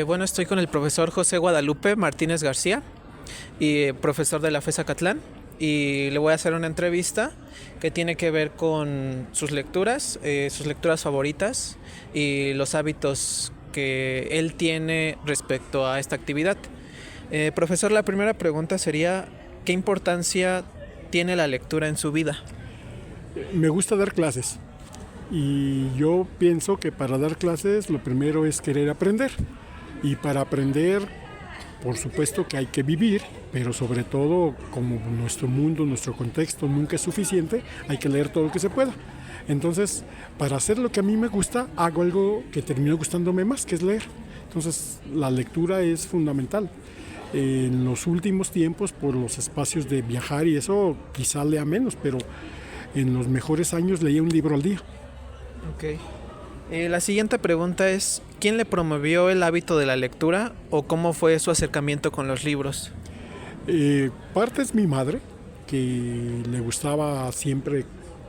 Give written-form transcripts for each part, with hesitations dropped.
Bueno, estoy con el profesor José Guadalupe Martínez García, y profesor de la FES Acatlán, y le voy a hacer una entrevista que tiene que ver con sus lecturas favoritas y los hábitos que él tiene respecto a esta actividad. Profesor, la primera pregunta sería, ¿qué importancia tiene la lectura en su vida? Me gusta dar clases y yo pienso que para dar clases lo primero es querer aprender, y para aprender por supuesto que hay que vivir, pero sobre todo como nuestro mundo, nuestro contexto nunca es suficiente, hay que leer todo lo que se pueda. Entonces, para hacer lo que a mí me gusta, hago algo que termina gustándome más, que es leer. Entonces, la lectura es fundamental. En los últimos tiempos, por los espacios de viajar y eso, quizá lea menos, pero en los mejores años leía un libro al día. Ok. La siguiente pregunta es, ¿quién le promovió el hábito de la lectura o cómo fue su acercamiento con los libros? Parte es mi madre, que le gustaba siempre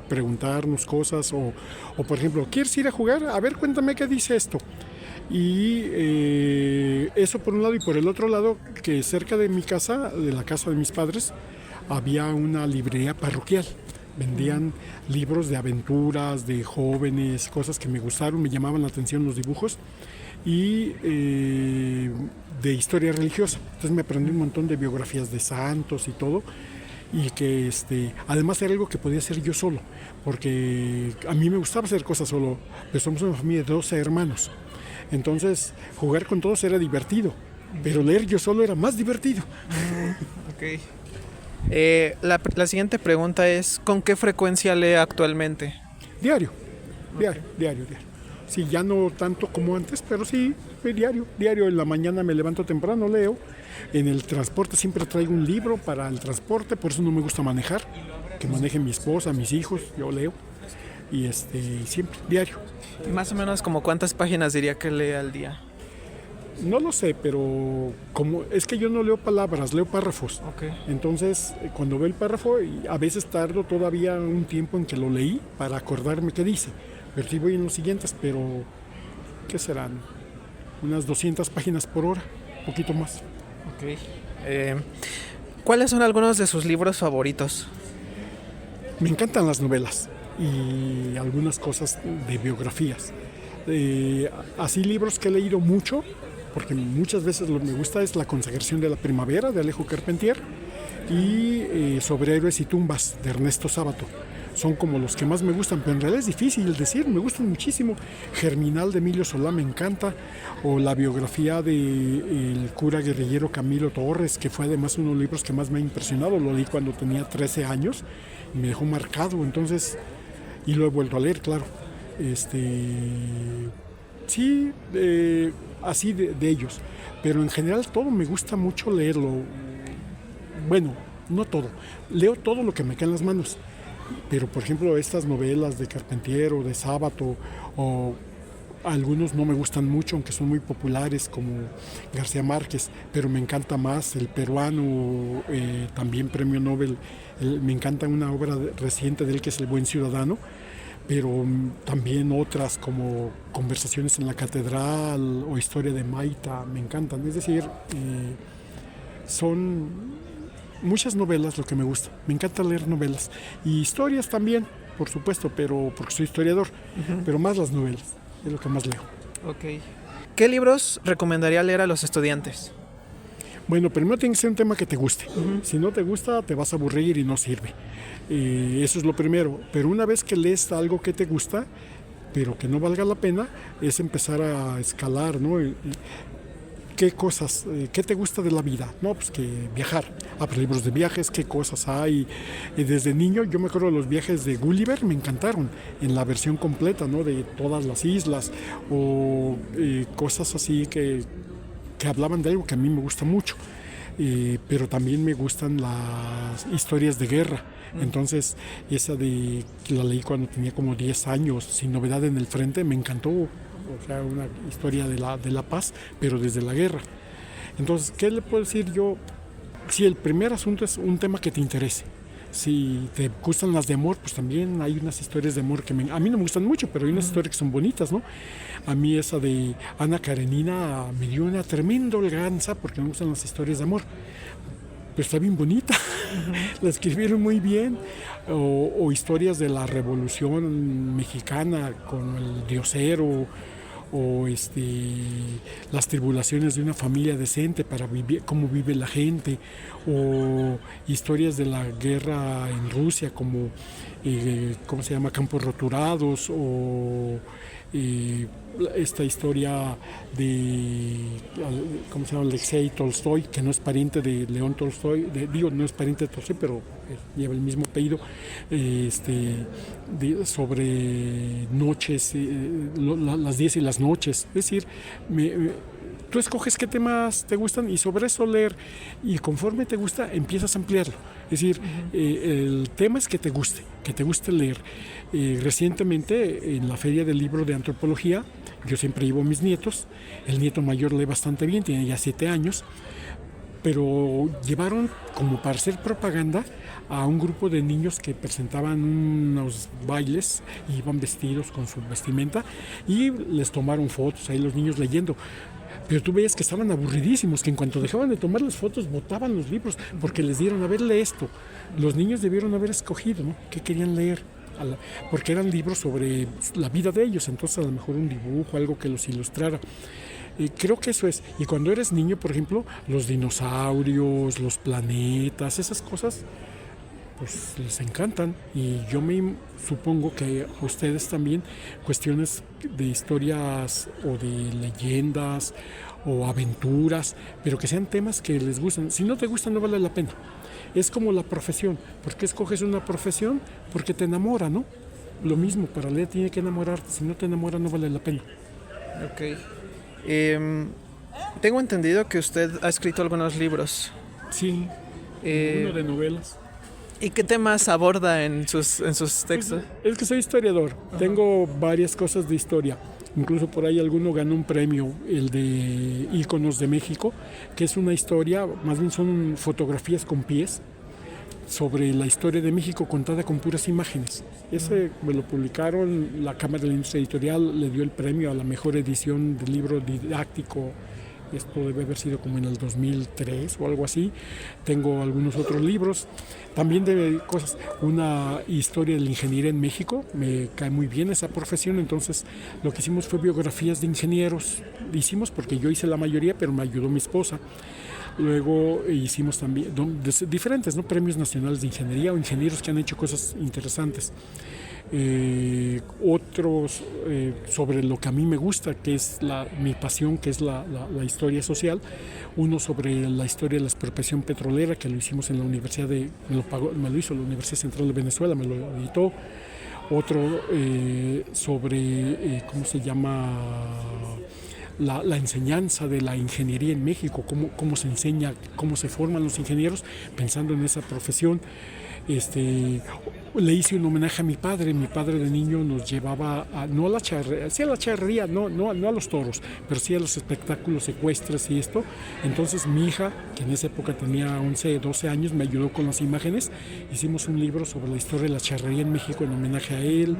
preguntarnos cosas o por ejemplo, ¿quieres ir a jugar? A ver, cuéntame qué dice esto. Y eso por un lado, y por el otro lado, que cerca de mi casa, de la casa de mis padres, había una librería parroquial. Vendían libros de aventuras, de jóvenes, cosas que me gustaron, me llamaban la atención los dibujos, y de historia religiosa. Entonces me aprendí un montón de biografías de santos y todo, y que además era algo que podía hacer yo solo, porque a mí me gustaba hacer cosas solo, pero somos una familia de 12 hermanos. Entonces jugar con todos era divertido, pero leer yo solo era más divertido. Ok. La siguiente pregunta es, ¿con qué frecuencia lee actualmente? Diario, diario. Sí, ya no tanto como antes, pero sí, diario. En la mañana me levanto temprano, leo. En el transporte siempre traigo un libro para el transporte, por eso no me gusta manejar. Que maneje mi esposa, mis hijos, yo leo. Y siempre, diario. Más o menos, ¿como cuántas páginas diría que lee al día? No lo sé, pero como es que yo no leo palabras, leo párrafos. Ok. Entonces, cuando veo el párrafo, y a veces tardo todavía un tiempo en que lo leí para acordarme qué dice. Pero sí voy en los siguientes, pero ¿qué serán? Unas 200 páginas por hora, un poquito más. Ok. ¿Cuáles son algunos de sus libros favoritos? Me encantan las novelas y algunas cosas de biografías. Así libros que he leído mucho, porque muchas veces lo que me gusta es La consagración de la primavera, de Alejo Carpentier, y Sobre héroes y tumbas, de Ernesto Sábato. Son como los que más me gustan, pero en realidad es difícil decir, me gustan muchísimo. Germinal, de Emilio Solá, me encanta, o la biografía del cura guerrillero Camilo Torres, que fue además uno de los libros que más me ha impresionado. Lo leí cuando tenía 13 años y me dejó marcado, entonces, y lo he vuelto a leer, claro. Sí, así de ellos, pero en general todo me gusta mucho leerlo. Bueno, no todo, leo todo lo que me cae en las manos, pero por ejemplo estas novelas de Carpentier o de Sábato, o algunos no me gustan mucho, aunque son muy populares, como García Márquez, pero me encanta más el peruano, también premio Nobel. Me encanta una obra reciente de él que es El buen ciudadano, pero también otras como Conversaciones en la catedral o Historia de Maita, me encantan. Es decir, son muchas novelas lo que me gusta. Me encanta leer novelas y historias también, por supuesto, pero porque soy historiador, pero más las novelas, es lo que más leo. Ok. ¿Qué libros recomendaría leer a los estudiantes? Bueno, primero tiene que ser un tema que te guste. Si no te gusta, te vas a aburrir y no sirve. Eso es lo primero. Pero una vez que lees algo que te gusta, pero que no valga la pena, es empezar a escalar, ¿no? ¿Qué cosas, qué te gusta de la vida? No, pues que viajar. Pero libros de viajes, qué cosas hay. Desde niño, yo me acuerdo de los viajes de Gulliver, me encantaron, en la versión completa, ¿no? De todas las islas, o cosas así que hablaban de algo que a mí me gusta mucho, pero también me gustan las historias de guerra. Entonces, esa de que la leí cuando tenía como 10 años, Sin novedad en el frente, me encantó. O sea, una historia de la paz, pero desde la guerra. Entonces, ¿qué le puedo decir yo? Si el primer asunto es un tema que te interese, Si te gustan las de amor, pues también hay unas historias de amor que a mí no me gustan mucho, pero hay unas historias que son bonitas, ¿no? A mí esa de Ana Karenina me dio una tremenda holganza porque me gustan las historias de amor. Pues está bien bonita, la escribieron muy bien. O historias de la Revolución Mexicana con el diosero, o las tribulaciones de una familia decente para vivir, cómo vive la gente, o historias de la guerra en Rusia como ¿cómo se llama? Campos Roturados, o esta historia de ¿cómo se llama? Alexei Tolstoy, que no es pariente de León Tolstoy, no es pariente de Tolstoy, pero lleva el mismo apellido, sobre noches, las 10 y las noches. Es decir, tú escoges qué temas te gustan y sobre eso leer, y conforme te gusta empiezas a ampliarlo. Es decir, el tema es que te guste leer. Recientemente en la Feria del Libro de Antropología, yo siempre llevo a mis nietos, el nieto mayor lee bastante bien, tiene ya 7 años, pero llevaron como para hacer propaganda a un grupo de niños que presentaban unos bailes, iban vestidos con su vestimenta y les tomaron fotos, ahí los niños leyendo. Pero tú veías que estaban aburridísimos, que en cuanto dejaban de tomar las fotos botaban los libros porque les dieron a verle esto. Los niños debieron haber escogido, ¿no?, qué querían leer, porque eran libros sobre la vida de ellos, entonces a lo mejor un dibujo, algo que los ilustrara. Creo que eso es. Y cuando eres niño, por ejemplo, los dinosaurios, los planetas, esas cosas, pues les encantan. Y yo me supongo que a ustedes también cuestiones de historias o de leyendas o aventuras, pero que sean temas que les gustan. Si no te gustan, no vale la pena. Es como la profesión. ¿Por qué escoges una profesión? Porque te enamora, ¿no? Lo mismo, para leer tiene que enamorarte. Si no te enamora, no vale la pena. Ok. Tengo entendido que usted ha escrito algunos libros. Sí, uno de novelas. ¿Y qué temas aborda en sus textos? Es que soy historiador. Ajá. Tengo varias cosas de historia. Incluso por ahí alguno ganó un premio, el de Íconos de México, que es una historia, más bien son fotografías con pies, sobre la historia de México contada con puras imágenes. Ese me lo publicaron, la Cámara de la Industria Editorial le dio el premio a la mejor edición del libro didáctico. Esto debe haber sido como en el 2003 o algo así. Tengo algunos otros libros, también de cosas, una historia de la ingeniería en México. Me cae muy bien esa profesión, entonces lo que hicimos fue biografías de ingenieros. Hicimos porque yo hice la mayoría, pero me ayudó mi esposa. Luego hicimos también diferentes, ¿no?, premios nacionales de ingeniería o ingenieros que han hecho cosas interesantes. Otros sobre lo que a mí me gusta, que es mi pasión, que es la historia social. Uno sobre la historia de la expropiación petrolera, que lo hicimos en la universidad me lo hizo la Universidad Central de Venezuela, me lo editó. Otro sobre ¿cómo se llama? La enseñanza de la ingeniería en México, cómo se enseña, cómo se forman los ingenieros, pensando en esa profesión. Le hice un homenaje a mi padre. Mi padre de niño nos llevaba no a la charrería, sí a la charrería, no a los toros, pero sí a los espectáculos ecuestres y esto. Entonces mi hija, que en esa época tenía 11, 12 años, me ayudó con las imágenes. Hicimos un libro sobre la historia de la charrería en México en homenaje a él.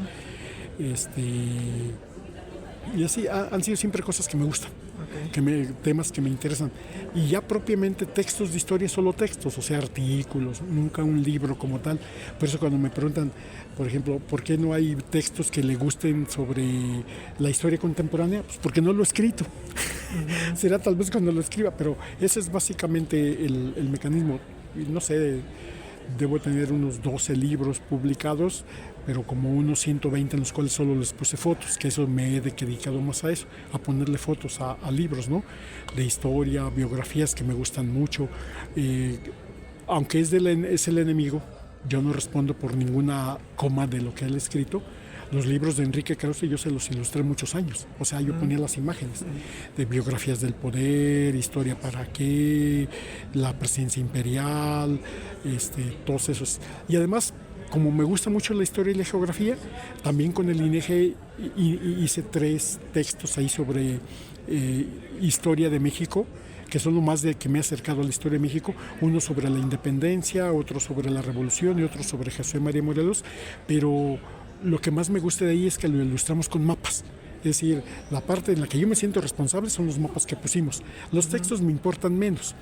Y así han sido siempre cosas que me gustan, okay, temas que me interesan. Y ya propiamente textos de historia, solo textos, o sea, artículos, nunca un libro como tal. Por eso cuando me preguntan, por ejemplo, ¿por qué no hay textos que le gusten sobre la historia contemporánea? Pues porque no lo he escrito. Uh-huh. Será tal vez cuando lo escriba, pero ese es básicamente el mecanismo. No sé, debo tener unos 12 libros publicados, pero como unos 120 en los cuales solo les puse fotos, que eso me he dedicado más a eso, a ponerle fotos a libros, ¿no?, de historia, biografías que me gustan mucho. Aunque es el enemigo, yo no respondo por ninguna coma de lo que él ha escrito. Los libros de Enrique Krause yo se los ilustré muchos años, o sea, yo ponía las imágenes de biografías del poder, historia para qué, la presidencia imperial, todos esos. Y además, como me gusta mucho la historia y la geografía, también con el INEGE hice 3 textos ahí sobre historia de México, que son lo más de que me ha acercado a la historia de México, uno sobre la independencia, otro sobre la revolución y otro sobre José María Morelos, pero lo que más me gusta de ahí es que lo ilustramos con mapas. Es decir, la parte en la que yo me siento responsable son los mapas que pusimos. Los textos me importan menos,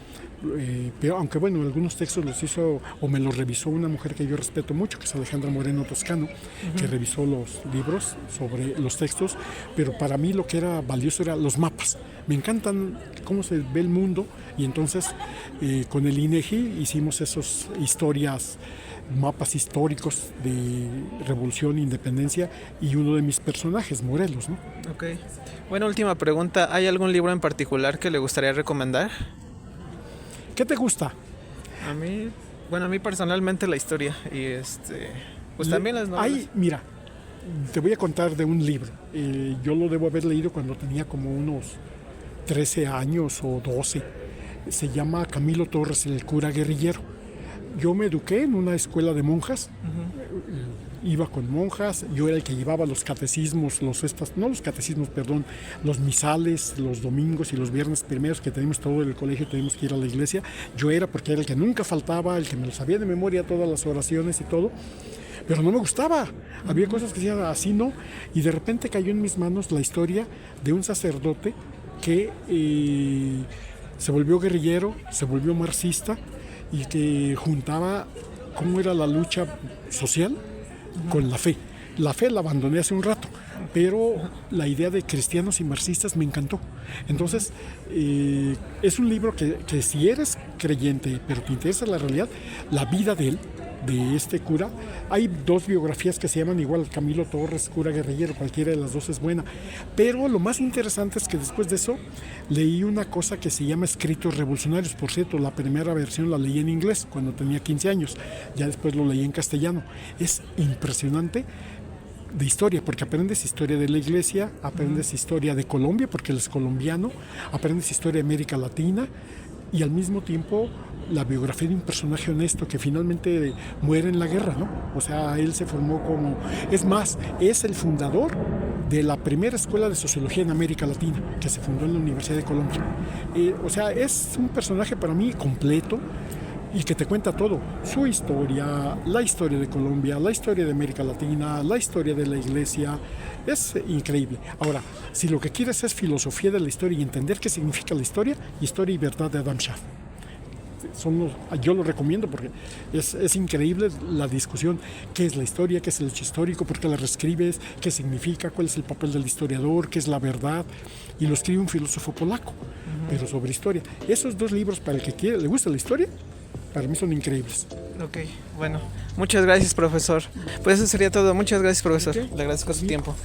pero aunque bueno, algunos textos los hizo o me los revisó una mujer que yo respeto mucho, que es Alejandra Moreno Toscano, que revisó los libros sobre los textos, pero para mí lo que era valioso eran los mapas. Me encantan cómo se ve el mundo y entonces con el INEGI hicimos esas historias, mapas históricos de revolución, independencia y uno de mis personajes, Morelos, ¿no? Ok. Bueno, última pregunta. ¿Hay algún libro en particular que le gustaría recomendar? ¿Qué te gusta? A mí personalmente la historia y pues también las novelas. Mira, te voy a contar de un libro. Yo lo debo haber leído cuando tenía como unos 13 años o 12. Se llama Camilo Torres, el cura guerrillero. Yo me eduqué en una escuela de monjas, iba con monjas, yo era el que llevaba los catecismos, los misales, los domingos y los viernes primeros que teníamos todo el colegio, teníamos que ir a la iglesia. Yo era porque era el que nunca faltaba, el que me lo sabía de memoria todas las oraciones y todo, pero no me gustaba. Había cosas que decían así no, y de repente cayó en mis manos la historia de un sacerdote que se volvió guerrillero, se volvió marxista, y que juntaba cómo era la lucha social con la fe. La fe la abandoné hace un rato, pero la idea de cristianos y marxistas me encantó. Entonces, es un libro que si eres creyente, pero te interesa la realidad, la vida de él, de este cura. Hay dos biografías que se llaman igual, Camilo Torres, cura guerrillero, cualquiera de las dos es buena. Pero lo más interesante es que después de eso leí una cosa que se llama Escritos Revolucionarios. Por cierto, la primera versión la leí en inglés cuando tenía 15 años, ya después lo leí en castellano. Es impresionante de historia, porque aprendes historia de la iglesia, aprendes historia de Colombia, porque él es colombiano, aprendes historia de América Latina y al mismo tiempo la biografía de un personaje honesto que finalmente muere en la guerra, ¿no? O sea, él se formó como... Es más, es el fundador de la primera escuela de sociología en América Latina, que se fundó en la Universidad de Colombia. O sea, es un personaje para mí completo y que te cuenta todo, su historia, la historia de Colombia, la historia de América Latina, la historia de la iglesia. Es increíble. Ahora, si lo que quieres es filosofía de la historia y entender qué significa la historia, Historia y verdad de Adam Schaff. Yo lo recomiendo porque es increíble la discusión, qué es la historia, qué es el hecho histórico, por qué la reescribes, qué significa, cuál es el papel del historiador, qué es la verdad, y lo escribe un filósofo polaco, pero sobre historia. Esos dos libros, para el que le gusta la historia, para mí son increíbles. Ok, bueno, muchas gracias, profesor. Pues eso sería todo. Muchas gracias, profesor. Okay. Le agradezco su tiempo.